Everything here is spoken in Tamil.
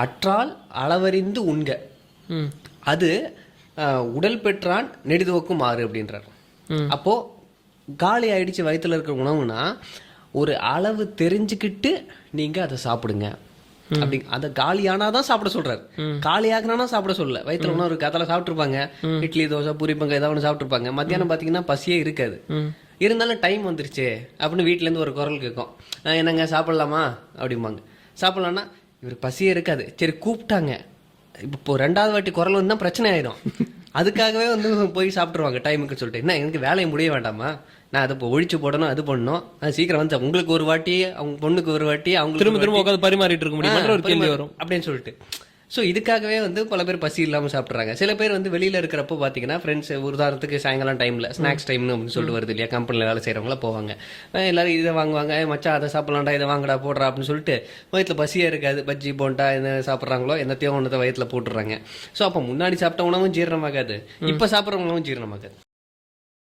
அற்றால் அளவறிந்து உண்க, அது உடல் பெற்றான் நெடிதுவக்கும் ஆறு அப்படின்றார். அப்போ காலி ஆயிடுச்சு வயிற்றுல இருக்கிற உணவுனா ஒரு அளவு தெரிஞ்சுக்கிட்டு நீங்க அதை சாப்பிடுங்க. அப்படி அந்த காலியானாதான் சாப்பிட சொல்றாரு. காலி ஆகினா சாப்பிட சொல்லல. வயிற்றுல உணவு இருக்கு, அதெல்லாம் சாப்பிட்டுருப்பாங்க. இட்லி தோசை பூரி பங்க ஏதாவது ஒன்று சாப்பிட்டுருப்பாங்க. மத்தியானம் பாத்தீங்கன்னா பசியே இருக்காது. இருந்தாலும் டைம் வந்துருச்சு அப்படின்னு வீட்டுல இருந்து ஒரு குரல் கேட்கும், என்னங்க சாப்பிடலாமா அப்படிம்பாங்க. சாப்பிடலாம்னா இவர் பசியே இருக்காது. சரி கூப்பிட்டாங்க, இப்போ 2வது வாட்டி குரல் வந்து தான் பிரச்சனை ஆயிடும். அதுக்காகவே வந்து போய் சாப்பிட்டுருவாங்க டைமுக்கு சொல்லிட்டு. என்ன எனக்கு வேலையை முடிய வேண்டாமா, நான் அதை இப்போ ஒழிச்சு போடணும், அது பண்ணணும், அது சீக்கிரம் வந்து உங்களுக்கு ஒரு வாட்டி அவங்க பொண்ணுக்கு ஒரு வாட்டி அவங்க திரும்ப உட்காந்து பரிமாறிட்டு இருக்க முடியும் ஒரு கேள்வி வரும் அப்படின்னு சொல்லிட்டு. ஸோ இதுக்காகவே வந்து பல பேர் பசி இல்லாமல் சாப்பிட்றாங்க. சில பேர் வந்து வெளியில் இருக்கிறப்போ பார்த்தீங்கன்னா ஃப்ரெண்ட்ஸ் உதாரணத்துக்கு சாயங்காலம் டைமில் ஸ்நாக்ஸ் டைம்னு அப்படின்னு சொல்லிட்டு வருது இல்லையா, கம்பெனியில் வேலை செய்கிறவங்களாம் போவாங்க. எல்லாரும் இதை வாங்குவாங்க, மச்சா அதை சாப்பிட்லாம்டா, இதை வாங்கடா போடுறா அப்படின்னு சொல்லிட்டு வயிற்றுல பசியே இருக்காது. பஜ்ஜி போண்டா என்ன சாப்பிட்றாங்களோ என்னத்தையோ ஒன்றத்தை வயிற்றுல போட்டுறாங்க. ஸோ அப்போ முன்னாடி சாப்பிட்ட உணவும் ஜீரணமாகாது, இப்போ சாப்பிட்ற உணவும் ஜீரணமாகாது.